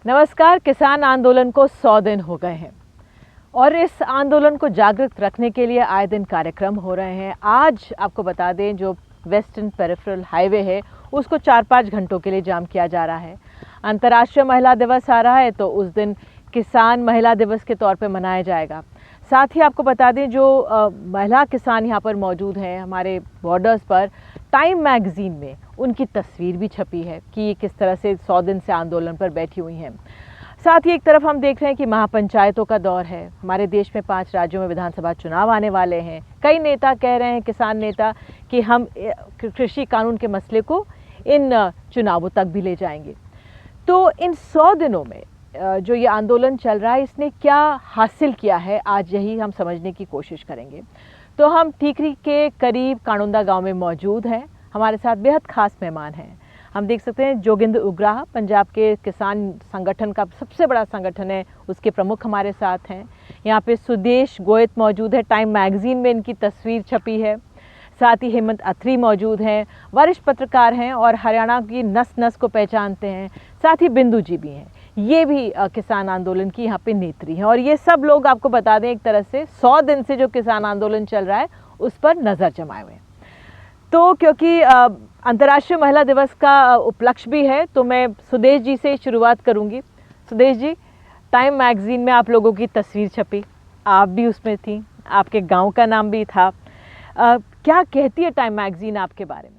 नमस्कार। किसान आंदोलन को 100 दिन हो गए हैं और इस आंदोलन को जागृत रखने के लिए आए दिन कार्यक्रम हो रहे हैं। आज आपको बता दें, जो वेस्टर्न पेरिफेरल हाईवे है उसको 4-5 घंटों के लिए जाम किया जा रहा है। अंतर्राष्ट्रीय महिला दिवस आ रहा है तो उस दिन किसान महिला दिवस के तौर पे मनाया जाएगा। साथ ही आपको बता दें, जो महिला किसान यहाँ पर मौजूद हैं हमारे बॉर्डर्स पर, टाइम मैगज़ीन में उनकी तस्वीर भी छपी है कि ये किस तरह से 100 दिन से आंदोलन पर बैठी हुई हैं। साथ ही एक तरफ हम देख रहे हैं कि महापंचायतों का दौर है। हमारे देश में 5 राज्यों में विधानसभा चुनाव आने वाले हैं। कई नेता कह रहे हैं, किसान नेता, कि हम कृषि कानून के मसले को इन चुनावों तक भी ले जाएंगे। तो इन 100 दिनों में जो ये आंदोलन चल रहा है, इसने क्या हासिल किया है, आज यही हम समझने की कोशिश करेंगे। तो हम ठीकरी के करीब कानुंदा गांव में मौजूद हैं। हमारे साथ बेहद खास मेहमान हैं। हम देख सकते हैं जोगिंदर उग्राह, पंजाब के किसान संगठन का सबसे बड़ा संगठन है, उसके प्रमुख हमारे साथ हैं। यहाँ पे सुदेश गोयत मौजूद है, टाइम मैगज़ीन में इनकी तस्वीर छपी है। साथ ही हेमंत अत्री मौजूद हैं, वरिष्ठ पत्रकार हैं और हरियाणा की नस नस को पहचानते हैं। साथ ही बिंदु जी भी हैं, ये भी किसान आंदोलन की यहाँ पे नेत्री हैं। और ये सब लोग, आपको बता दें, एक तरह से 100 दिन से जो किसान आंदोलन चल रहा है उस पर नज़र जमाए हुए हैं। तो क्योंकि अंतर्राष्ट्रीय महिला दिवस का उपलक्ष्य भी है, तो मैं सुदेश जी से शुरुआत करूँगी। सुदेश जी, टाइम मैगज़ीन में आप लोगों की तस्वीर छपी, आप भी उसमें थी, आपके गाँव का नाम भी था। क्या कहती है टाइम मैगज़ीन आपके बारे में?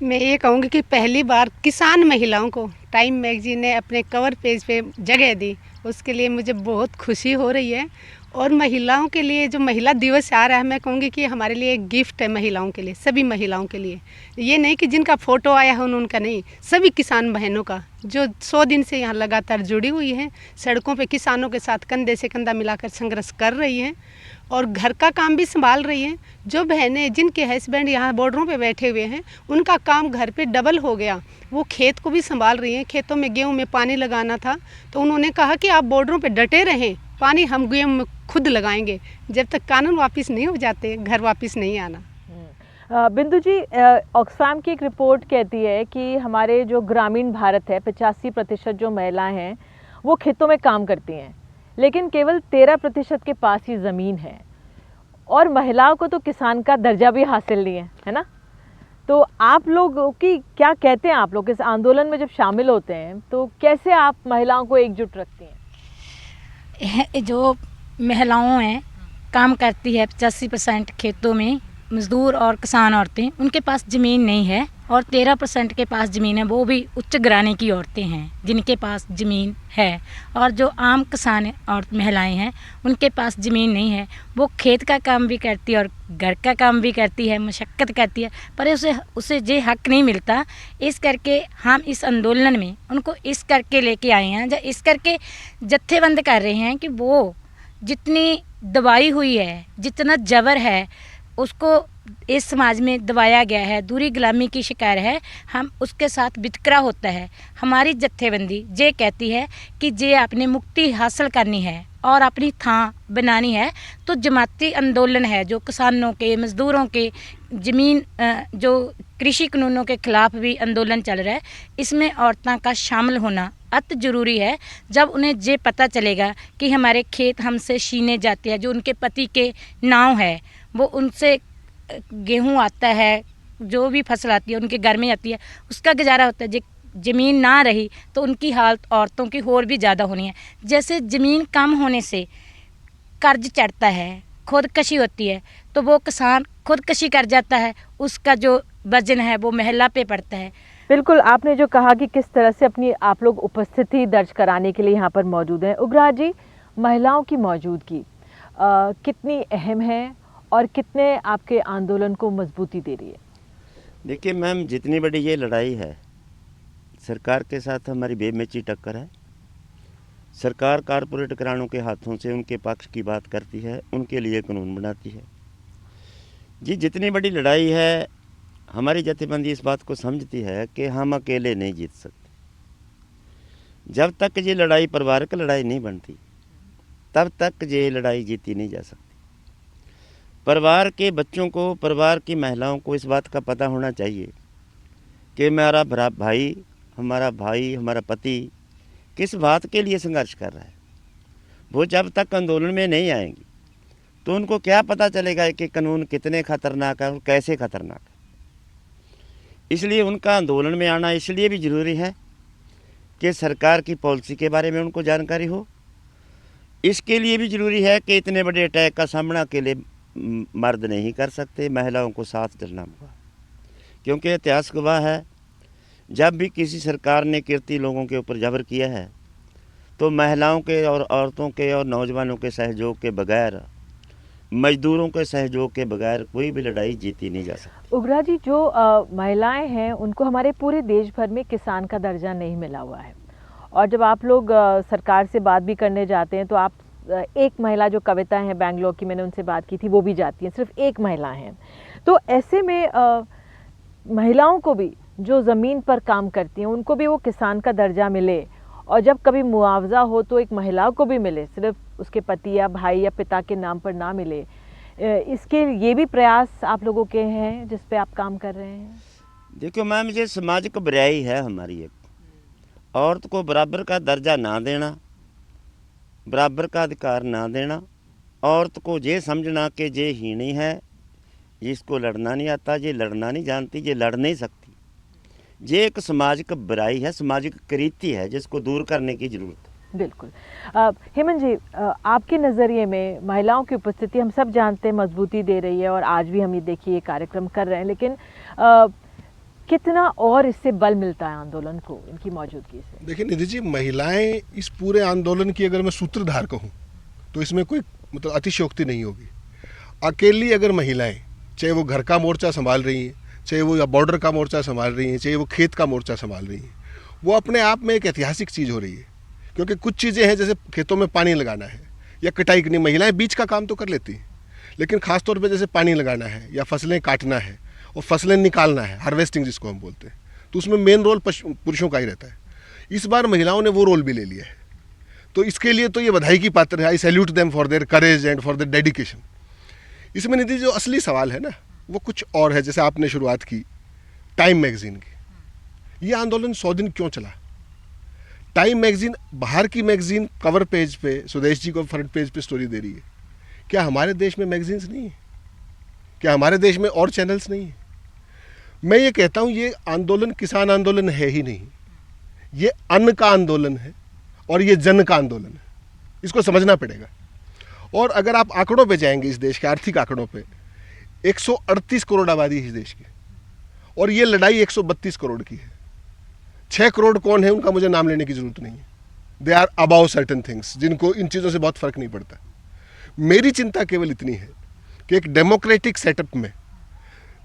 मैं ये कहूँगी कि पहली बार किसान महिलाओं को टाइम मैगज़ीन ने अपने कवर पेज पे जगह दी, उसके लिए मुझे बहुत खुशी हो रही है। और महिलाओं के लिए जो महिला दिवस आ रहा है, मैं कहूँगी कि हमारे लिए एक गिफ्ट है महिलाओं के लिए, सभी महिलाओं के लिए। ये नहीं कि जिनका फ़ोटो आया है उनका नहीं, सभी किसान बहनों का, जो 100 दिन से यहाँ लगातार जुड़ी हुई हैं, सड़कों पे किसानों के साथ कंधे से कंधा मिलाकर संघर्ष कर रही हैं और घर का काम भी संभाल रही हैं। जो बहनें जिनके हस्बैंड यहाँ बॉर्डरों पे बैठे हुए हैं, उनका काम घर पे डबल हो गया, वो खेत को भी संभाल रही हैं। खेतों में गेहूं में पानी लगाना था तो उन्होंने कहा कि आप बॉर्डरों पे डटे रहें, पानी हम गेहूं में खुद लगाएंगे, जब तक कानून वापस नहीं हो जाते घर वापस नहीं आना। बिंदु जी, ऑक्सफैम की एक रिपोर्ट कहती है कि हमारे जो ग्रामीण भारत है, 85% जो महिलाएं हैं वो खेतों में काम करती हैं, लेकिन केवल 13% के पास ही ज़मीन है। और महिलाओं को तो किसान का दर्जा भी हासिल नहीं है ना? तो आप लोगों की क्या कहते हैं? आप लोग इस आंदोलन में जब शामिल होते हैं तो कैसे आप महिलाओं को एकजुट रखती हैं? जो महिलाओं हैं, काम करती है 85% खेतों में, मजदूर और किसान औरतें, उनके पास ज़मीन नहीं है। और 13% के पास ज़मीन है, वो भी उच्च घराने की औरतें हैं जिनके पास ज़मीन है। और जो आम किसान और महिलाएं हैं, उनके पास ज़मीन नहीं है। वो खेत का काम भी करती है और घर का काम भी करती है, मशक्क़त करती है, पर उसे ये हक नहीं मिलता। इस करके हम इस आंदोलन में उनको इस करके लेके आए हैं, या इस करके जत्थेबंद कर रहे हैं कि वो जितनी दबाई हुई है, जितना जबर है, उसको इस समाज में दबाया गया है, दूरी गुलामी की शिकार है, हम उसके साथ वितकरा होता है। हमारी जत्थेबंदी ये कहती है कि जे आपने मुक्ति हासिल करनी है और अपनी थां बनानी है तो जमाती आंदोलन है, जो किसानों के, मजदूरों के, ज़मीन जो कृषि कानूनों के खिलाफ भी आंदोलन चल रहा है, इसमें औरतों का शामिल होना अति ज़रूरी है। जब उन्हें ये पता चलेगा कि हमारे खेत हमसे छीने जाते हैं, जो उनके पति के नाम है, वो उनसे गेहूं आता है, जो भी फसल आती है उनके घर में आती है, उसका गुजारा होता है। ज़मीन ना रही तो उनकी हालत औरतों की और भी ज़्यादा होनी है। जैसे ज़मीन कम होने से कर्ज चढ़ता है, खुदकशी होती है, तो वो किसान खुदकशी कर जाता है, उसका जो वजन है वो महिला पे पड़ता है। बिल्कुल, आपने जो कहा कि किस तरह से अपनी आप लोग उपस्थिति दर्ज कराने के लिए यहाँ पर मौजूद हैं। उग्राह जी, महिलाओं की मौजूदगी कितनी अहम है और कितने आपके आंदोलन को मजबूती दे रही है? देखिए मैम, जितनी बड़ी ये लड़ाई है, सरकार के साथ हमारी बेमेची टक्कर है। सरकार कारपोरेट घरानों के हाथों से उनके पक्ष की बात करती है, उनके लिए कानून बनाती है। जी, जितनी बड़ी लड़ाई है, हमारी जत्थेबंदी इस बात को समझती है कि हम अकेले नहीं जीत सकते। जब तक ये लड़ाई परिवारिक लड़ाई नहीं बनती, तब तक ये लड़ाई जीती नहीं जा सकती। परिवार के बच्चों को, परिवार की महिलाओं को इस बात का पता होना चाहिए कि हमारा भाई, हमारा पति किस बात के लिए संघर्ष कर रहा है। वो जब तक आंदोलन में नहीं आएंगी तो उनको क्या पता चलेगा कि कानून कितने खतरनाक है और कैसे खतरनाक है। इसलिए उनका आंदोलन में आना इसलिए भी ज़रूरी है कि सरकार की पॉलिसी के बारे में उनको जानकारी हो। इसके लिए भी ज़रूरी है कि इतने बड़े अटैक का सामना अकेले मर्द नहीं कर सकते, महिलाओं को साथ चलना होगा। क्योंकि इतिहास गवाह है, जब भी किसी सरकार ने किरती लोगों के ऊपर जबर किया है तो महिलाओं के और औरतों के और नौजवानों के सहयोग के बगैर, मजदूरों के सहयोग के बगैर कोई भी लड़ाई जीती नहीं जा सकती। उग्रा जी, जो महिलाएं हैं उनको हमारे पूरे देश भर में किसान का दर्जा नहीं मिला हुआ है, और जब आप लोग सरकार से बात भी करने जाते हैं तो आप एक महिला जो कविता है बेंगलोर की, मैंने उनसे बात की थी, वो भी जाती हैं, सिर्फ एक महिला हैं। तो ऐसे में महिलाओं को भी जो ज़मीन पर काम करती हैं उनको भी वो किसान का दर्जा मिले, और जब कभी मुआवजा हो तो एक महिला को भी मिले, सिर्फ उसके पति या भाई या पिता के नाम पर ना मिले। इसके ये भी प्रयास आप लोगों के हैं जिस पे आप काम कर रहे हैं? देखो मैम, ये सामाजिक बुराई है हमारी। एक औरत को बराबर का दर्जा ना देना, बराबर का अधिकार ना देना, औरत को ये समझना कि ये हीनी है, इसको लड़ना नहीं आता, ये लड़ना नहीं जानती, ये लड़ नहीं सकती। ये एक सामाजिक बुराई है, सामाजिक कुरीति है जिसको दूर करने की ज़रूरत है। बिल्कुल। हेमंत जी, आपके नज़रिए में महिलाओं की उपस्थिति हम सब जानते हैं मजबूती दे रही है, और आज भी हम ये देखिए ये कार्यक्रम कर रहे हैं, लेकिन कितना और इससे बल मिलता है आंदोलन को इनकी मौजूदगी से? देखिए निधि जी, महिलाएं इस पूरे आंदोलन की अगर मैं सूत्रधार कहूँ तो इसमें कोई मतलब अतिशयोक्ति नहीं होगी। अकेली अगर महिलाएं, चाहे वो घर का मोर्चा संभाल रही हैं, चाहे वो या बॉर्डर का मोर्चा संभाल रही हैं, चाहे वो खेत का मोर्चा संभाल रही हैं, वो अपने आप में एक ऐतिहासिक चीज़ हो रही है। क्योंकि कुछ चीज़ें हैं जैसे खेतों में पानी लगाना है या कटाई करनी, महिलाएं बीच का काम तो कर लेती हैं, लेकिन ख़ासतौर पे जैसे पानी लगाना है या फसलें काटना है और फसलें निकालना है, हार्वेस्टिंग जिसको हम बोलते हैं, तो उसमें मेन रोल पुरुषों का ही रहता है। इस बार महिलाओं ने वो रोल भी ले लिया है, तो इसके लिए तो ये बधाई की पात्र है। आई salute them for their courage and for their dedication. इसमें निधि जो असली सवाल है ना, वो कुछ और है। जैसे आपने शुरुआत की टाइम मैगजीन की, ये आंदोलन 100 दिन क्यों चला? टाइम मैगजीन, बाहर की मैगजीन कवर पेज पे सुदेश जी को फ्रंट पेज पे स्टोरी दे रही है, क्या हमारे देश में मैगजीन्स नहीं है? क्या हमारे देश में और चैनल्स नहीं है? मैं ये कहता हूँ ये आंदोलन किसान आंदोलन है ही नहीं, ये अन्न का आंदोलन है और ये जन का आंदोलन है। इसको समझना पड़ेगा। और अगर आप आंकड़ों पे जाएंगे, इस देश के आर्थिक आंकड़ों पे, 138 करोड़ आबादी है इस देश की, और ये लड़ाई 132 करोड़ की है। 6 करोड़ कौन है उनका मुझे नाम लेने की जरूरत नहीं है। They are about certain things, जिनको इन चीज़ों से बहुत फर्क नहीं पड़ता। मेरी चिंता केवल इतनी है कि एक डेमोक्रेटिक सेटअप में,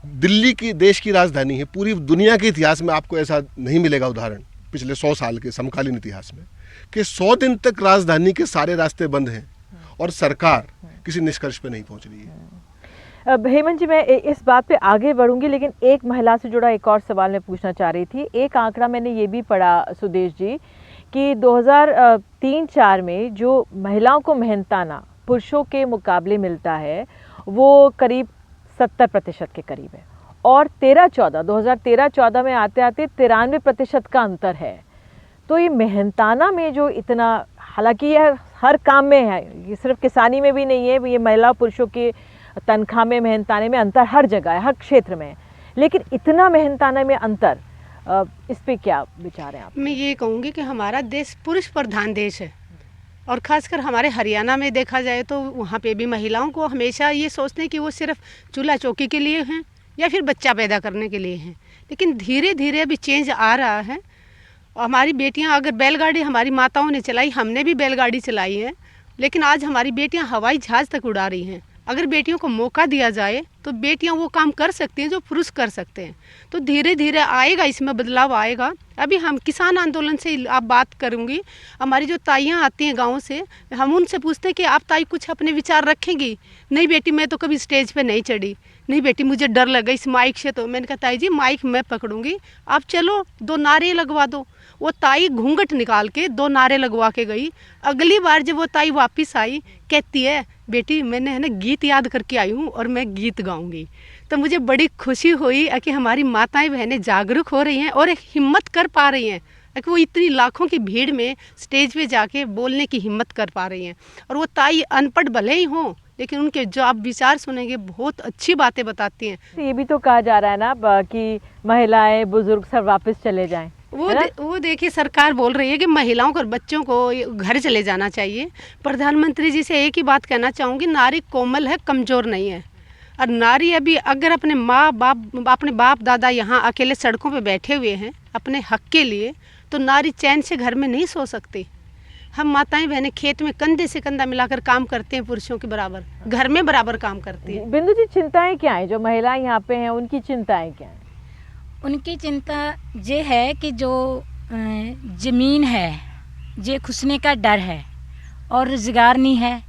दिल्ली की देश की राजधानी है, पूरी दुनिया के इतिहास में आपको ऐसा नहीं मिलेगा उदाहरण पिछले 100 साल के समकालीन इतिहास में, कि 100 दिन तक राजधानी के सारे रास्ते बंद हैं और सरकार किसी निष्कर्ष पे नहीं पहुंच रही है। अब हेमंत जी, मैं इस बात पे आगे बढ़ूंगी, लेकिन एक महिला से जुड़ा एक और सवाल मैं पूछना चाह रही थी। एक आंकड़ा मैंने ये भी पढ़ा सुदेश जी कि 2003-4 में जो महिलाओं को मेहनताना पुरुषों के मुकाबले मिलता है वो करीब 70% के करीब है, और 2013-14 में आते आते 93% का अंतर है। तो ये मेहनताना में जो इतना, हालांकि यह हर काम में है, ये सिर्फ किसानी में भी नहीं है, ये महिला पुरुषों के तनख्वाह में, मेहनताने में अंतर हर जगह है, हर क्षेत्र में, लेकिन इतना मेहनताने में अंतर, इस पे क्या विचार है आप? मैं ये कहूँगी कि हमारा देश पुरुष प्रधान देश है, और ख़ासकर हमारे हरियाणा में देखा जाए तो वहाँ पे भी महिलाओं को हमेशा ये सोचते हैं कि वो सिर्फ चूल्हा चौकी के लिए हैं या फिर बच्चा पैदा करने के लिए हैं। लेकिन धीरे धीरे अभी चेंज आ रहा है। हमारी बेटियां, अगर बैलगाड़ी हमारी माताओं ने चलाई, हमने भी बैलगाड़ी चलाई है, लेकिन आज हमारी बेटियां हवाई जहाज़ तक उड़ा रही हैं। अगर बेटियों को मौका दिया जाए तो बेटियां वो काम कर सकती हैं जो पुरुष कर सकते हैं। तो धीरे धीरे आएगा, इसमें बदलाव आएगा। अभी हम किसान आंदोलन से आप बात करूंगी, हमारी जो ताइयां आती हैं गांव से, हम उनसे पूछते हैं कि आप ताई कुछ अपने विचार रखेंगी? नहीं बेटी, मैं तो कभी स्टेज पे नहीं चढ़ी। नहीं बेटी, मुझे डर लगा इस माइक से। तो मैंने कहा ताई जी, माइक मैं पकड़ूंगी, आप चलो 2 नारे लगवा दो। वो ताई घूंघट निकाल के 2 नारे लगवा के गई। अगली बार जब वो ताई वापस आई, कहती है बेटी मैंने है ना गीत याद करके आई हूँ और मैं गीत गाऊंगी। तो मुझे बड़ी खुशी हुई कि हमारी माताएं बहनें जागरूक हो रही हैं और एक हिम्मत कर पा रही हैं कि वो इतनी लाखों की भीड़ में स्टेज पे जाके बोलने की हिम्मत कर पा रही हैं। और वो ताई अनपढ़ भले ही हों, लेकिन उनके जो आप विचार सुनेंगे बहुत अच्छी बातें बताती हैं। ये भी तो कहा जा रहा है ना कि महिलाएं बुजुर्ग सब वापस चले जाएं। वो देखिए सरकार बोल रही है कि महिलाओं और बच्चों को घर चले जाना चाहिए। प्रधानमंत्री जी से एक ही बात कहना चाहूँगी, नारी कोमल है, कमज़ोर नहीं है। और नारी अभी अगर अपने अपने बाप दादा यहाँ अकेले सड़कों पे बैठे हुए हैं अपने हक के लिए, तो नारी चैन से घर में नहीं सो सकती। हम माताएं बहनें खेत में कंधे से कंधा मिलाकर काम करते हैं, पुरुषों के बराबर, घर में बराबर काम करती हैं। बिंदु जी, चिंताएं क्या हैं जो महिलाएं यहाँ पे हैं, उनकी चिंताएं क्या हैं? उनकी चिंता ये है कि जो ज़मीन है ये खुसने का डर है, और रोज़गार नहीं है,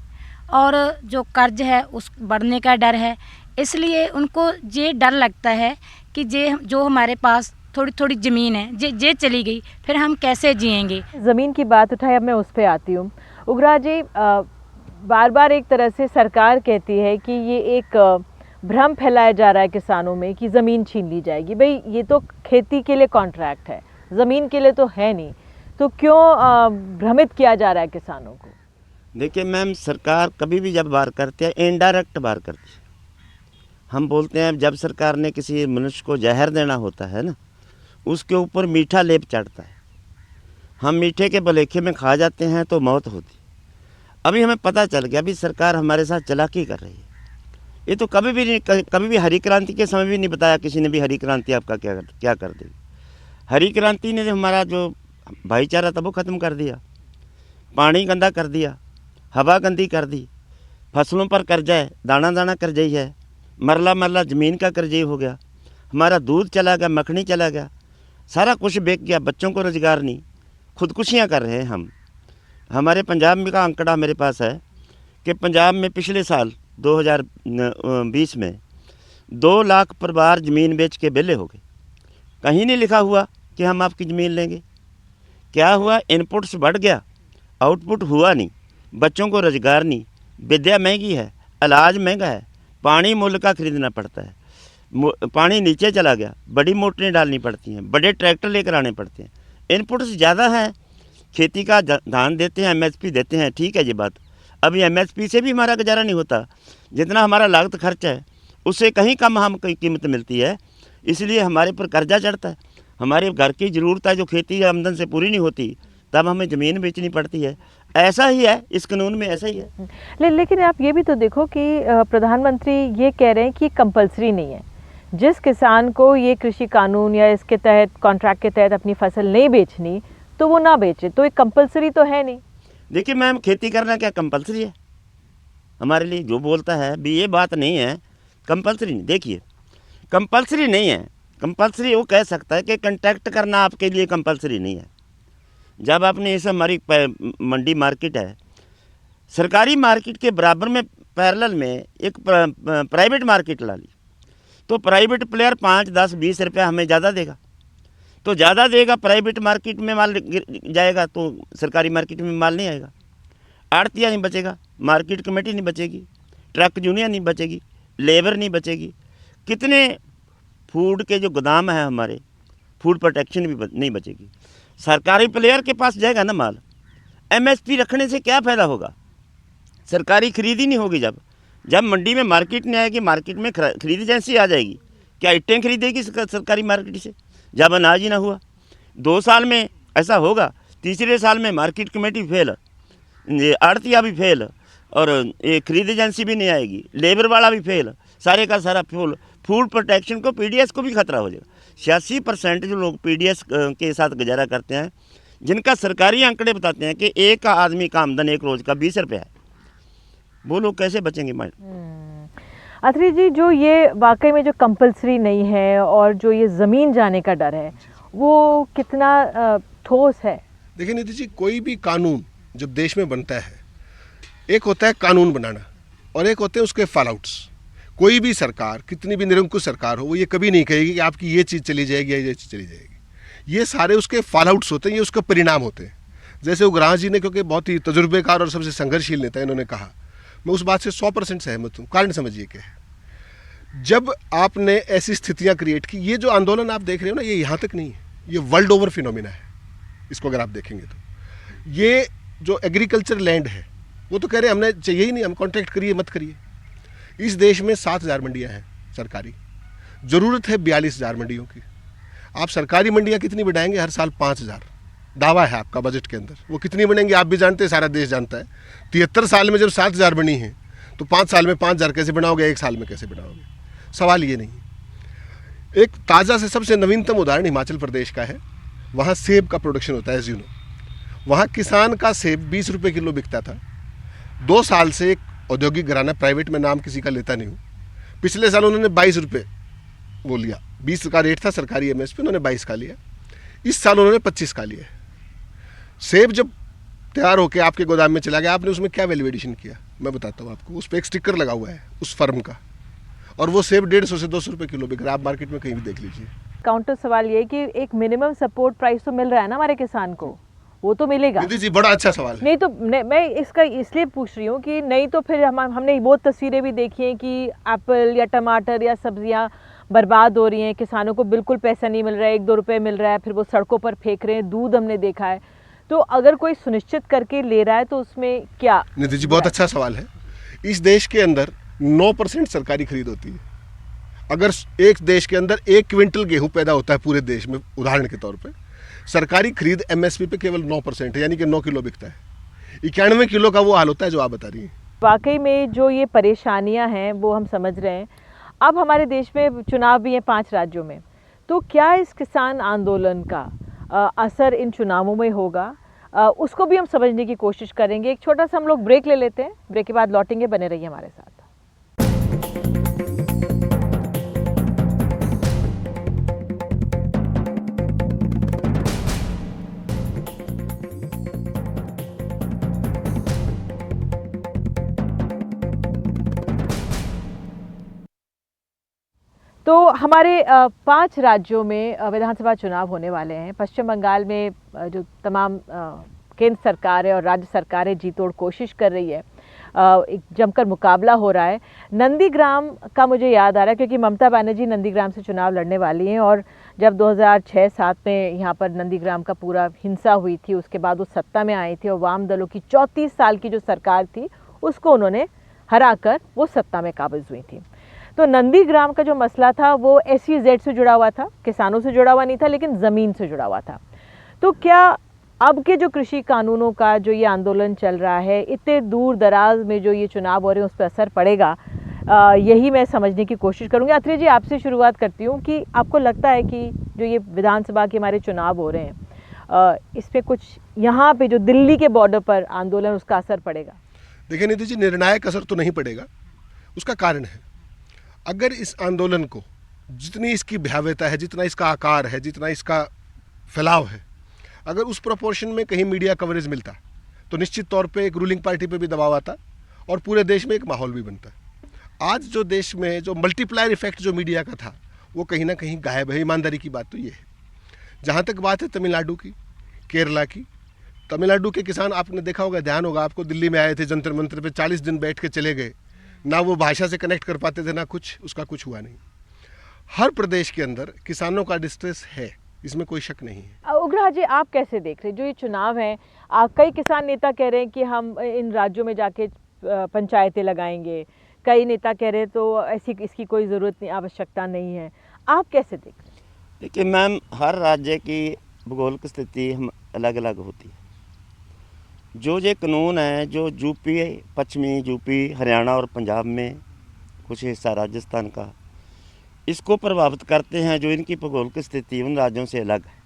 और जो कर्ज है उस बढ़ने का डर है। इसलिए उनको ये डर लगता है कि जो हमारे पास थोड़ी थोड़ी ज़मीन है ये चली गई, फिर हम कैसे जिएंगे। ज़मीन की बात उठाई, अब मैं उस पर आती हूँ। उग्रा जी, बार बार एक तरह से सरकार कहती है कि ये एक भ्रम फैलाया जा रहा है किसानों में कि ज़मीन छीन ली जाएगी। भाई ये तो खेती के लिए कॉन्ट्रैक्ट है, ज़मीन के लिए तो है नहीं, तो क्यों भ्रमित किया जा रहा है किसानों को? देखिए मैम, सरकार कभी भी जब वार करती है इनडायरेक्ट वार करती है। हम बोलते हैं जब सरकार ने किसी मनुष्य को जहर देना होता है ना, उसके ऊपर मीठा लेप चढ़ता है। हम मीठे के भलेखे में खा जाते हैं तो मौत होती। अभी हमें पता चल गया अभी सरकार हमारे साथ चालाकी कर रही है। ये तो कभी भी हरी क्रांति के समय भी नहीं बताया किसी ने भी हरी क्रांति आपका क्या कर देगी। हरी क्रांति ने हमारा जो भाईचारा था वो ख़त्म कर दिया, पानी गंदा कर दिया, हवा गंदी कर दी, फसलों पर कर्जा है, दाना दाना कर्जई है, मरला ज़मीन का कर्जई हो गया, हमारा दूध चला गया, मखनी चला गया, सारा कुछ बिक गया, बच्चों को रोज़गार नहीं, खुदकुशियाँ कर रहे हैं हम। हमारे पंजाब में का आंकड़ा मेरे पास है कि पंजाब में पिछले साल 2020 में 2 लाख परिवार ज़मीन बेच के बेले हो गए। कहीं नहीं लिखा हुआ कि हम आपकी ज़मीन लेंगे। क्या हुआ? इनपुट्स बढ़ गया, आउटपुट हुआ नहीं, बच्चों को रोज़गार नहीं, विद्या महंगी है, इलाज महंगा है, पानी मूल्य का खरीदना पड़ता है, पानी नीचे चला गया, बड़ी मोटरें डालनी पड़ती हैं, बड़े ट्रैक्टर लेकर आने पड़ते हैं, इनपुट्स ज़्यादा हैं। खेती का धान देते हैं, एमएसपी देते हैं, ठीक है ये बात। अभी एमएसपी से भी हमारा गुजारा नहीं होता, जितना हमारा लागत खर्च है उससे कहीं कम हम कीमत मिलती है, इसलिए हमारे पर कर्जा चढ़ता है। हमारे घर की ज़रूरत है जो खेती आमदन से पूरी नहीं होती, तब हमें ज़मीन बेचनी पड़ती है। ऐसा ही है, इस कानून में ऐसा ही है। लेकिन आप ये भी तो देखो कि प्रधानमंत्री ये कह रहे हैं कि कंपलसरी नहीं है, जिस किसान को ये कृषि कानून या इसके तहत कॉन्ट्रैक्ट के तहत अपनी फसल नहीं बेचनी तो वो ना बेचे, तो एक कंपलसरी तो है नहीं। देखिए मैम, खेती करना क्या कंपलसरी है हमारे लिए? जो बोलता है भी ये बात नहीं है, कंपलसरी नहीं। देखिए कंपलसरी नहीं है, कंपलसरी वो कह सकता है कि कॉन्ट्रैक्ट करना आपके लिए कंपलसरी नहीं है। जब आपने इस हमारी मंडी मार्केट है, सरकारी मार्केट के बराबर में पैरेलल में एक प्राइवेट मार्केट ला ली, तो प्राइवेट प्लेयर 5, 10, 20 रुपया हमें ज़्यादा देगा, तो ज़्यादा देगा, प्राइवेट मार्केट में माल जाएगा तो सरकारी मार्केट में माल नहीं आएगा, आड़तिया नहीं बचेगा, मार्केट कमेटी नहीं बचेगी, ट्रक यूनियन नहीं बचेगी, लेबर नहीं बचेगी, कितने फूड के जो गोदाम हैं हमारे, फूड प्रोटेक्शन भी नहीं बचेगी। सरकारी प्लेयर के पास जाएगा ना माल, एमएसपी रखने से क्या फ़ायदा होगा? सरकारी खरीद ही नहीं होगी। जब मंडी में मार्केट नहीं आएगी, मार्केट में खरीद एजेंसी आ जाएगी, क्या इट्टें खरीदेगी सरकारी मार्केट से? जब अनाज ही ना हुआ, 2 साल में ऐसा होगा, तीसरे साल में मार्केट कमेटी फेल, ये आड़तिया भी फेल, और ये खरीद एजेंसी भी नहीं आएगी, लेबर वाला भी फेल, सारे का सारा फूड प्रोटेक्शन को, पीडीएस को भी खतरा हो जाएगा। 86% जो लोग पीडीएस के साथ गुजारा करते हैं, जिनका सरकारी आंकड़े बताते हैं कि एक आदमी का आमदन एक रोज़ का 20 रुपया है, वो लोग कैसे बचेंगे? अथरी जी, जो ये वाकई में जो कंपलसरी नहीं है और जो ये ज़मीन जाने का डर है, वो कितना ठोस है? देखिए नीति जी, कोई भी कानून जब देश में बनता है, एक होता है कानून बनाना और एक होते हैं उसके फॉलआउट्स। कोई भी सरकार, कितनी भी निरंकुश सरकार हो, वो ये कभी नहीं कहेगी कि आपकी ये चीज़ चली जाएगी या ये चीज़ चली जाएगी। ये सारे उसके फॉलआउट्स होते हैं, ये उसके परिणाम होते हैं। जैसे उग्राह जी ने, क्योंकि बहुत ही तजुर्बेकार और सबसे संघर्षशील नेता, इन्होंने कहा, मैं उस बात से 100% सहमत हूँ। कारण समझिए क्या है, जब आपने ऐसी स्थितियाँ क्रिएट की, ये जो आंदोलन आप देख रहे हो ना, ये यहाँ तक नहीं है, ये वर्ल्ड ओवर फिनोमिना है। इसको अगर आप देखेंगे तो ये जो एग्रीकल्चर लैंड है वो तो कह रहे हैं हमने चाहिए ही नहीं, हम कॉन्ट्रैक्ट करिए मत करिए। इस देश में 7,000 मंडियाँ हैं सरकारी, ज़रूरत है 42,000 मंडियों की। आप सरकारी मंडियाँ कितनी बढ़ाएंगे? हर साल 5,000 दावा है आपका बजट के अंदर, वो कितनी बनेंगी आप भी जानते हैं, सारा देश जानता है। 73 साल में जब 7,000 बनी हैं तो 5 साल में 5,000 कैसे बनाओगे, 1 साल में कैसे बनाओगे? सवाल ये नहीं। एक ताज़ा से सबसे नवीनतम उदाहरण हिमाचल प्रदेश का है। वहाँ सेब का प्रोडक्शन होता है एज यू नो। वहाँ किसान का सेब 20 रुपये किलो बिकता था। 2 साल से एक औद्योगिक घराना, प्राइवेट में नाम किसी का लेता नहीं हूँ, पिछले साल उन्होंने 22 रुपये वो लिया। 20 का रेट था सरकारी MSP, उन्होंने 22 का लिया। इस साल उन्होंने 25 का लिया। सेब जब तैयार होकर आपके गोदाम में चला गया, आपने उसमें क्या वैल्यू एडिशन किया? मैं बताता हूँ आपको। उस पर एक स्टिकर लगा हुआ है उस फर्म का, और वो सेब 150 से 200 रुपये किलो बिक रहा है। आप मार्केट में कहीं भी देख लीजिए। काउंटर सवाल ये कि एक मिनिमम सपोर्ट प्राइस तो मिल रहा है ना हमारे किसान को, वो तो मिलेगा। दीदी जी बड़ा अच्छा सवाल है। नहीं तो मैं इसका इसलिए पूछ रही हूँ कि नहीं तो फिर हमने बहुत तस्वीरें भी देखी हैं कि एप्पल या टमाटर या सब्जियाँ बर्बाद हो रही हैं, किसानों को बिल्कुल पैसा नहीं मिल रहा है, 1-2 रुपये मिल रहा है, फिर वो सड़कों पर फेंक रहे हैं। दूध हमने देखा है। तो अगर कोई सुनिश्चित करके ले रहा है तो उसमें क्या? निधि जी बहुत अच्छा सवाल है। इस देश के अंदर 9% सरकारी खरीद होती है। अगर एक देश के अंदर 1 क्विंटल गेहूं पैदा होता है पूरे देश में, उदाहरण के तौर पे, सरकारी खरीद MSP पे केवल 9% है, यानी कि 9 किलो बिकता है। 91 किलो का वो हाल होता है जो आप बता रही हैं। वाकई में जो ये परेशानियां हैं वो हम समझ रहे हैं। अब हमारे देश में चुनाव भी हैं 5 राज्यों में, तो क्या इस किसान आंदोलन का असर इन चुनावों में होगा? उसको भी हम समझने की कोशिश करेंगे। एक छोटा सा हम लोग ब्रेक ले लेते हैं, ब्रेक के बाद लौटेंगे, बने रहिए हमारे साथ। तो हमारे 5 राज्यों में विधानसभा चुनाव होने वाले हैं। पश्चिम बंगाल में जो तमाम केंद्र सरकार है और राज्य सरकारें जी तोड़ कोशिश कर रही है, एक जमकर मुकाबला हो रहा है। नंदीग्राम का मुझे याद आ रहा है क्योंकि ममता बनर्जी नंदीग्राम से चुनाव लड़ने वाली हैं, और जब 2006-07 में यहाँ पर नंदीग्राम का पूरा हिंसा हुई थी, उसके बाद वो सत्ता में आई थी और वाम दलों की 34 साल की जो सरकार थी उसको उन्होंने हराकर वो सत्ता में काबिज हुई थी। तो नंदीग्राम का जो मसला था वो SEZ से जुड़ा हुआ था, किसानों से जुड़ा हुआ नहीं था, लेकिन ज़मीन से जुड़ा हुआ था। तो क्या अब के जो कृषि कानूनों का जो ये आंदोलन चल रहा है, इतने दूर दराज में जो ये चुनाव हो रहे हैं उस पर असर पड़ेगा? यही मैं समझने की कोशिश करूँगी। अत्रे जी, आपसे शुरुआत करती हूँ कि आपको लगता है कि जो ये विधानसभा के हमारे चुनाव हो रहे हैं, इसमें कुछ यहाँ पे जो दिल्ली के बॉर्डर पर आंदोलन, उसका असर पड़ेगा? देखिए निधि जी, निर्णायक असर तो नहीं पड़ेगा। उसका कारण है, अगर इस आंदोलन को जितनी इसकी भयावहता है, जितना इसका आकार है, जितना इसका फैलाव है, अगर उस प्रोपोर्शन में कहीं मीडिया कवरेज मिलता तो निश्चित तौर पे एक रूलिंग पार्टी पे भी दबाव आता और पूरे देश में एक माहौल भी बनता। आज जो देश में जो मल्टीप्लायर इफेक्ट जो मीडिया का था वो कहीं ना कहीं गायब है। ईमानदारी की बात तो ये है। जहाँ तक बात है तमिलनाडु की, केरला की, तमिलनाडु के किसान, आपने देखा होगा, ध्यान होगा आपको, दिल्ली में आए थे जंतर मंतर पे, 40 दिन बैठ के चले गए, ना वो भाषा से कनेक्ट कर पाते थे, ना कुछ, उसका कुछ हुआ नहीं। हर प्रदेश के अंदर किसानों का डिस्ट्रेस है, इसमें कोई शक नहीं है। उग्रहा जी, आप कैसे देख रहे हैं जो ये चुनाव है? कई किसान नेता कह रहे हैं कि हम इन राज्यों में जाके पंचायतें लगाएंगे, कई नेता कह रहे हैं तो ऐसी इसकी कोई ज़रूरत नहीं, आवश्यकता नहीं है। आप कैसे देख रहे हैं? देखिए मैम, हर राज्य की भूगोलिक स्थिति हम अलग अलग होती है। जो ये कानून है जो यूपी, पश्चिमी यूपी, हरियाणा और पंजाब में, कुछ हिस्सा राजस्थान का, इसको प्रभावित करते हैं, जो इनकी भूगोलिक स्थिति उन राज्यों से अलग है।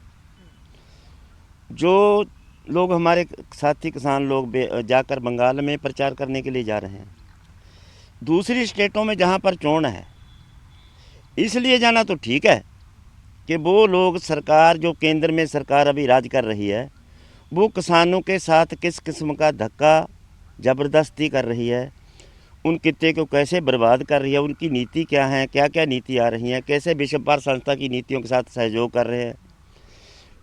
जो लोग हमारे साथी किसान लोग जाकर बंगाल में प्रचार करने के लिए जा रहे हैं, दूसरी स्टेटों में जहाँ पर चोन है, इसलिए जाना तो ठीक है कि वो लोग, सरकार जो केंद्र में सरकार अभी राज कर रही है, वो किसानों के साथ किस किस्म का धक्का ज़बरदस्ती कर रही है, उन कित्ते को कैसे बर्बाद कर रही है, उनकी नीति क्या है, क्या क्या नीति आ रही हैं, कैसे विश्व व्यापार संस्था की नीतियों के साथ सहयोग कर रहे हैं,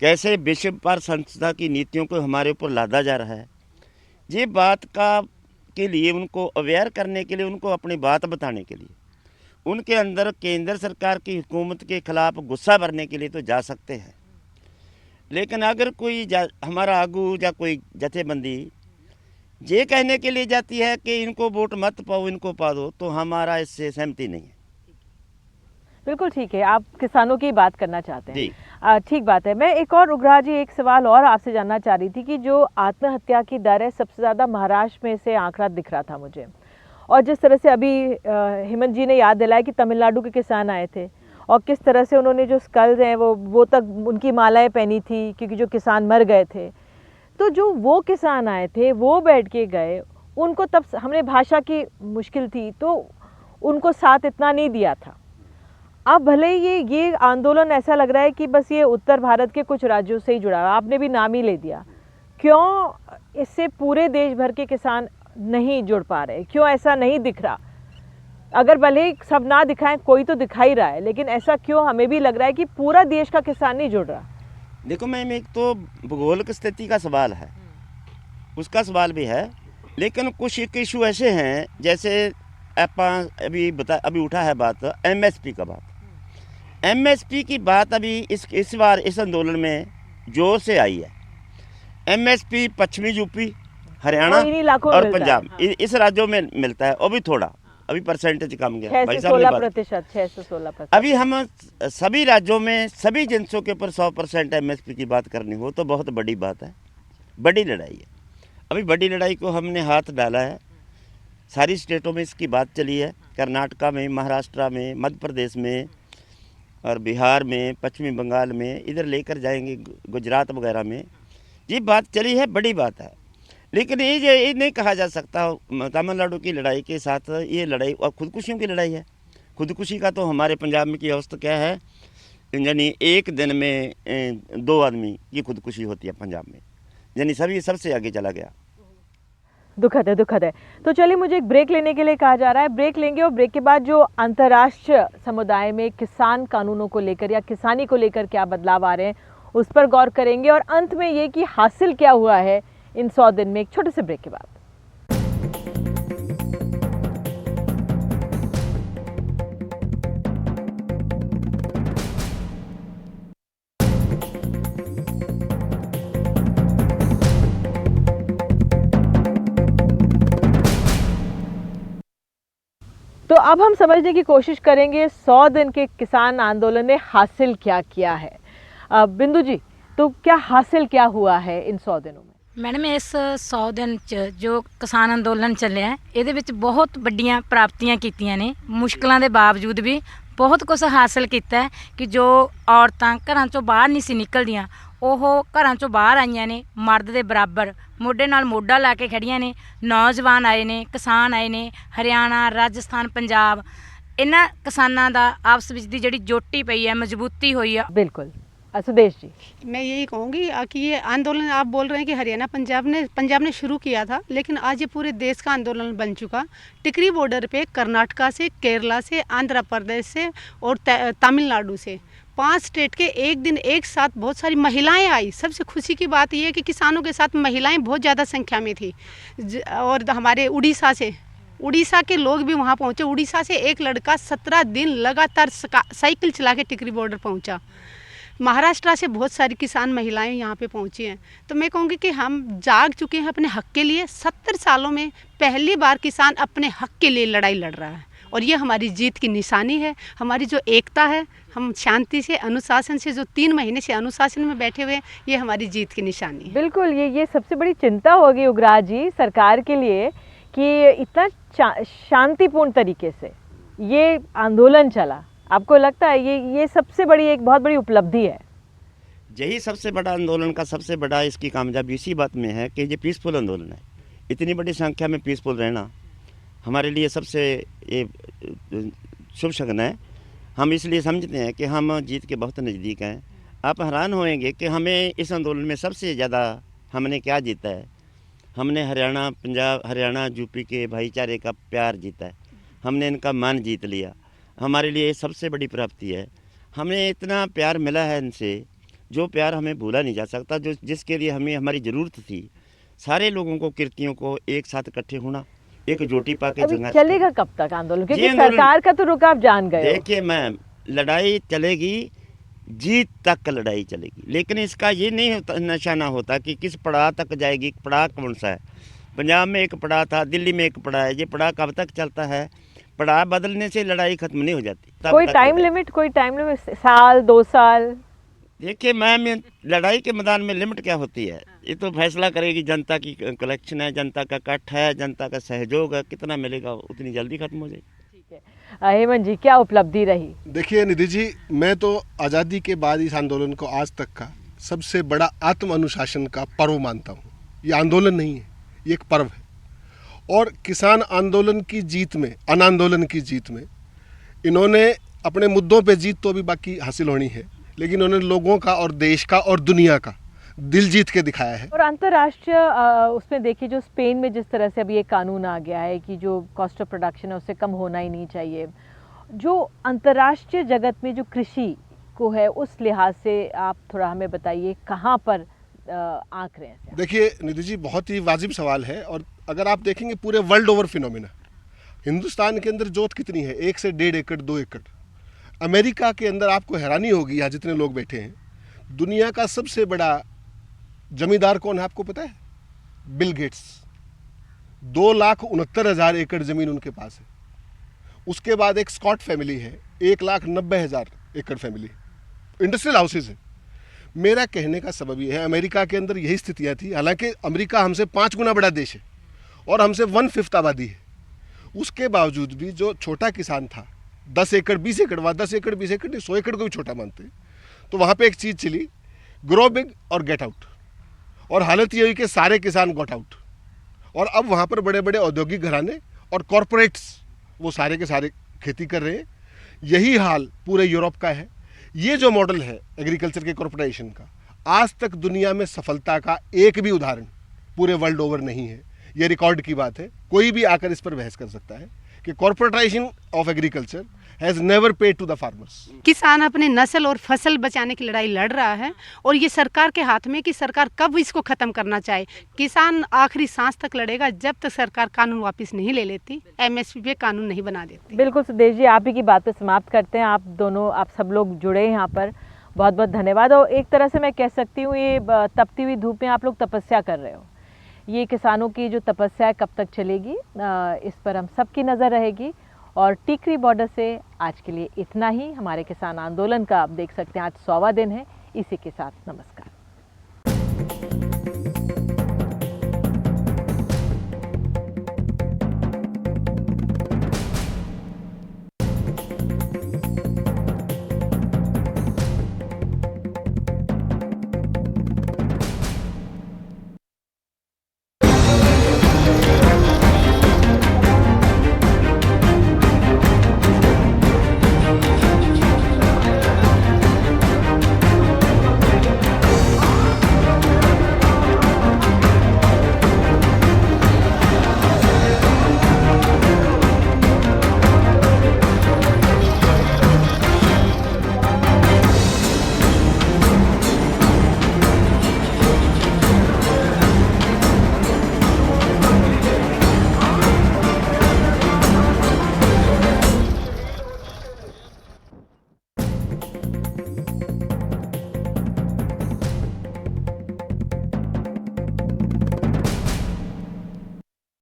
कैसे विश्व व्यापार संस्था की नीतियों को हमारे ऊपर लादा जा रहा है। ये बात का के लिए, उनको अवेयर करने के लिए, उनको अपनी बात बताने के लिए, उनके अंदर केंद्र सरकार की हुकूमत के ख़िलाफ़ गुस्सा भरने के लिए तो जा सकते हैं, लेकिन अगर कोई हमारा आगू या कोई जथेबंदी ये कहने के लिए जाती है कि इनको वोट मत पाओ, इनको पा दो, तो हमारा इससे सहमति नहीं है। बिल्कुल ठीक है, आप किसानों की बात करना चाहते हैं जी। ठीक बात है। मैं एक और उग्रा जी एक सवाल और आपसे जानना चाह रही थी कि जो आत्महत्या की दर है सबसे ज़्यादा महाराष्ट्र में से आंकड़ा दिख रहा था मुझे, और जिस तरह से अभी हेमंत जी ने याद दिलाया कि तमिलनाडु के किसान आए थे और किस तरह से उन्होंने जो स्कल्स हैं वो तक उनकी मालाएं पहनी थी क्योंकि जो किसान मर गए थे। तो जो वो किसान आए थे वो बैठ के गए, उनको तब हमने भाषा की मुश्किल थी तो उनको साथ इतना नहीं दिया था। अब भले ही ये आंदोलन ऐसा लग रहा है कि बस ये उत्तर भारत के कुछ राज्यों से ही जुड़ा है, आपने भी नाम ही ले दिया, क्यों इससे पूरे देश भर के किसान नहीं जुड़ पा रहे? क्यों ऐसा नहीं दिख रहा? अगर भले ही सब ना दिखाएं, कोई तो दिखा ही रहा है, लेकिन ऐसा क्यों हमें भी लग रहा है कि पूरा देश का किसान नहीं जुड़ रहा? देखो मैम, एक तो भूगोलिक स्थिति का सवाल है, उसका सवाल भी है, लेकिन कुछ एक इशू ऐसे हैं जैसे अभी उठा है बात एमएसपी का बात। एमएसपी की बात अभी इस बार इस आंदोलन में जोर से आई है। एमएसपी पश्चिमी यूपी, हरियाणा और पंजाब, इस राज्यों में मिलता है, और भी थोड़ा अभी परसेंटेज कम गया, 6 से 16%। अभी हम सभी राज्यों में सभी जिनसों के ऊपर 100% एमएसपी की बात करनी हो तो बहुत बड़ी बात है, बड़ी लड़ाई है। अभी बड़ी लड़ाई को हमने हाथ डाला है, सारी स्टेटों में इसकी बात चली है, कर्नाटका में, महाराष्ट्र में, मध्य प्रदेश में और बिहार में, पश्चिमी बंगाल में, इधर लेकर जाएंगे गुजरात वगैरह में, ये बात चली है, बड़ी बात है। लेकिन ये नहीं कहा जा सकता तमिलनाडु की लड़ाई के साथ ये लड़ाई और खुदकुशियों की लड़ाई है। खुदकुशी का तो हमारे पंजाब में की अवस्था क्या है, यानी एक दिन में 2 आदमी की खुदकुशी होती है पंजाब में, यानी सभी सबसे आगे चला गया। दुखद है। तो चलिए, मुझे एक ब्रेक लेने के लिए कहा जा रहा है, ब्रेक लेंगे और ब्रेक के बाद जो अंतर्राष्ट्रीय समुदाय में किसान कानूनों को लेकर या किसानी को लेकर क्या बदलाव आ रहे हैं उस पर गौर करेंगे, और अंत में ये कि हासिल क्या हुआ है इन 100 दिन में, एक छोटे से ब्रेक के बाद। तो अब हम समझने की कोशिश करेंगे 100 दिन के किसान आंदोलन ने हासिल क्या किया है। बिंदु जी, तो क्या हासिल क्या हुआ है इन 100 दिनों में? मैडम, इस 100 दिन जो किसान अंदोलन ਚੱਲਿਆ ਇਹਦੇ ਵਿੱਚ ਬਹੁਤ ਵੱਡੀਆਂ ਪ੍ਰਾਪਤੀਆਂ ਕੀਤੀਆਂ ਨੇ। ਮੁਸ਼ਕਲਾਂ ਦੇ ਬਾਵਜੂਦ ਵੀ ਬਹੁਤ ਕੁਝ ਹਾਸਲ ਕੀਤਾ ਹੈ ਕਿ ਜੋ ਔਰਤਾਂ ਘਰਾਂ ਚੋਂ ਬਾਹਰ ਨਹੀਂ ਸੀ ਨਿਕਲਦੀਆਂ, ਉਹ ਘਰਾਂ ਚੋਂ ਬਾਹਰ ਆਈਆਂ ਨੇ, ਮਰਦ ਦੇ ਬਰਾਬਰ ਮੋਢੇ ਨਾਲ ਮੋਢਾ ਲਾ ਕੇ ਖੜੀਆਂ ਨੇ। ਨੌਜਵਾਨ ਆਏ ਨੇ, ਕਿਸਾਨ ਆਏ ਨੇ, ਹਰਿਆਣਾ, ਰਾਜਸਥਾਨ, ਪੰਜਾਬ, ਇਹਨਾਂ ਕਿਸਾਨਾਂ ਦਾ ਆਪਸ ਵਿੱਚ ਦੀ ਜਿਹੜੀ ਜੋਟੀ ਪਈ ਹੈ, ਮਜ਼ਬੂਤੀ ਹੋਈ ਆ। बिल्कुल। सुदेश जी, मैं यही कहूँगी कि ये आंदोलन आप बोल रहे हैं कि हरियाणा पंजाब ने शुरू किया था, लेकिन आज ये पूरे देश का आंदोलन बन चुका। टिकरी बॉर्डर पे कर्नाटका से, केरला से, आंध्र प्रदेश से और तमिलनाडु से 5 स्टेट के एक दिन एक साथ बहुत सारी महिलाएं आई। सबसे खुशी की बात यह है कि किसानों के साथ महिलाएं बहुत ज़्यादा संख्या में थी। और हमारे उड़ीसा के लोग भी वहाँ पहुँचे। उड़ीसा से एक लड़का 17 दिन लगातार साइकिल चला के टिकरी बॉर्डर पहुँचा। महाराष्ट्र से बहुत सारी किसान महिलाएं यहाँ पे पहुँची हैं। तो मैं कहूँगी कि हम जाग चुके हैं अपने हक़ के लिए। 70 सालों में पहली बार किसान अपने हक़ के लिए लड़ाई लड़ रहा है, और ये हमारी जीत की निशानी है। हमारी जो एकता है, हम शांति से, अनुशासन से, जो 3 महीने से अनुशासन में बैठे हुए हैं, ये हमारी जीत की निशानी है। बिल्कुल, ये सबसे बड़ी चिंता होगी उग्रा जी सरकार के लिए कि इतना शांतिपूर्ण तरीके से ये आंदोलन चला। आपको लगता है ये सबसे बड़ी, एक बहुत बड़ी उपलब्धि है? यही सबसे बड़ा आंदोलन का सबसे बड़ा इसकी कामयाबी इसी बात में है कि ये पीसफुल आंदोलन है। इतनी बड़ी संख्या में पीसफुल रहना हमारे लिए सबसे ये शुभ शगन है। हम इसलिए समझते हैं कि हम जीत के बहुत नज़दीक हैं। आप हैरान होएंगे कि हमें इस आंदोलन में सबसे ज़्यादा हमने क्या जीता है। हमने हरियाणा यूपी के भाईचारे का प्यार जीता है, हमने इनका मान जीत लिया। हमारे लिए सबसे बड़ी प्राप्ति है। हमें इतना प्यार मिला है इनसे, जो प्यार हमें भूला नहीं जा सकता, जो जिसके लिए हमें हमारी ज़रूरत थी। सारे लोगों को, कृतियों को एक साथ इकट्ठे होना, एक जोटी पा के जंगा। चलेगा कब तक आंदोलन? क्योंकि सरकार का तो रुख आप जान गए। देखिए मैम, लड़ाई चलेगी जीत तक लड़ाई चलेगी। लेकिन इसका ये नहीं होता, निशाना होता कि किस पड़ाव तक जाएगी। पड़ाव कौन सा है? पंजाब में एक पड़ाव था, दिल्ली में एक पड़ाव है। ये पड़ाव कब तक चलता है? पड़ाव बदलने से लड़ाई खत्म नहीं हो जाती। कोई टाइम लिमिट, साल 2 साल? देखिए मैम, ये लड़ाई के मैदान में लिमिट क्या होती है? ये तो फैसला करेगी जनता की कलेक्शन है, जनता का कट है, जनता का सहयोग है, कितना मिलेगा उतनी जल्दी खत्म हो जाएगी। ठीक है, हेमंत जी क्या उपलब्धि रही? देखिए निधि जी, मैं तो आज़ादी के बाद इस आंदोलन को आज तक का सबसे बड़ा आत्म अनुशासन का पर्व मानता हूँ। ये आंदोलन नहीं है, ये एक पर्व है। और किसान आंदोलन की जीत में, अन आंदोलन की जीत में, इन्होंने अपने मुद्दों पे जीत तो अभी बाकी हासिल होनी है, लेकिन उन्होंने लोगों का और देश का और दुनिया का दिल जीत के दिखाया है। और अंतर्राष्ट्रीय उसमें देखिए, जो स्पेन में जिस तरह से अभी एक कानून आ गया है कि जो कॉस्ट ऑफ प्रोडक्शन है उससे कम होना ही नहीं चाहिए, जो अंतर्राष्ट्रीय जगत में जो कृषि को है उस लिहाज से आप थोड़ा हमें बताइए कहाँ पर आंक रहे हैं? देखिए निधि जी, बहुत ही वाजिब सवाल है। और अगर आप देखेंगे पूरे वर्ल्ड ओवर फिनोमिना, हिंदुस्तान के अंदर जोत कितनी है? 1 से 1.5 एकड़ 2 एकड़। अमेरिका के अंदर आपको हैरानी होगी, यहाँ जितने लोग बैठे हैं, दुनिया का सबसे बड़ा जमींदार कौन है आपको पता है? Bill Gates. 2,69,000 एकड़ ज़मीन उनके पास है। उसके बाद एक स्कॉट फैमिली है, 1,90,000 एकड़ फैमिली, इंडस्ट्रियल हाउसेज है। मेरा कहने का सबब यह है, अमेरिका के अंदर यही स्थितियाँ थी। हालांकि अमेरिका हमसे 5 गुना बड़ा देश है और हमसे 1/5 आबादी है। उसके बावजूद भी जो छोटा किसान था, 10 एकड़ 20 एकड़, वहाँ 10 एकड़ 20 एकड़ 100 एकड़ को भी छोटा मानते, तो वहाँ पे एक चीज़ चली, ग्रो बिग और गेट आउट। और हालत ये हुई कि सारे किसान गॉट आउट। और अब वहाँ पर बड़े बड़े औद्योगिक घराने और कॉरपोरेट्स वो सारे के सारे खेती कर रहे हैं। यही हाल पूरे यूरोप का है। ये जो मॉडल है एग्रीकल्चर के कॉरपोरेशन का, आज तक दुनिया में सफलता का एक भी उदाहरण पूरे वर्ल्ड ओवर नहीं है। ये रिकॉर्ड की बात है, कोई भी आकर इस पर बहस कर सकता है कि corporatisation of agriculture has never paid to the farmers. किसान अपने नस्ल और फसल बचाने की लड़ाई लड़ रहा है और ये सरकार के हाथ में कि सरकार कब इसको ख़त्म करना चाहे। किसान आखिरी सांस तक लड़ेगा जब तक सरकार कानून वापस नहीं ले लेती, एमएसपी पे कानून नहीं बना देती। बिल्कुल सुदेश जी, आप ही की बात पे समाप्त करते हैं। आप दोनों, आप सब लोग जुड़े यहाँ पर, बहुत बहुत धन्यवाद। और एक तरह से मैं कह सकती हूँ, ये तपती हुई धूप में आप लोग तपस्या कर रहे हो। ये किसानों की जो तपस्या है कब तक चलेगी, इस पर हम सबकी नज़र रहेगी। और टिकरी बॉर्डर से आज के लिए इतना ही। हमारे किसान आंदोलन का आप देख सकते हैं आज 100वां दिन है। इसी के साथ नमस्कार।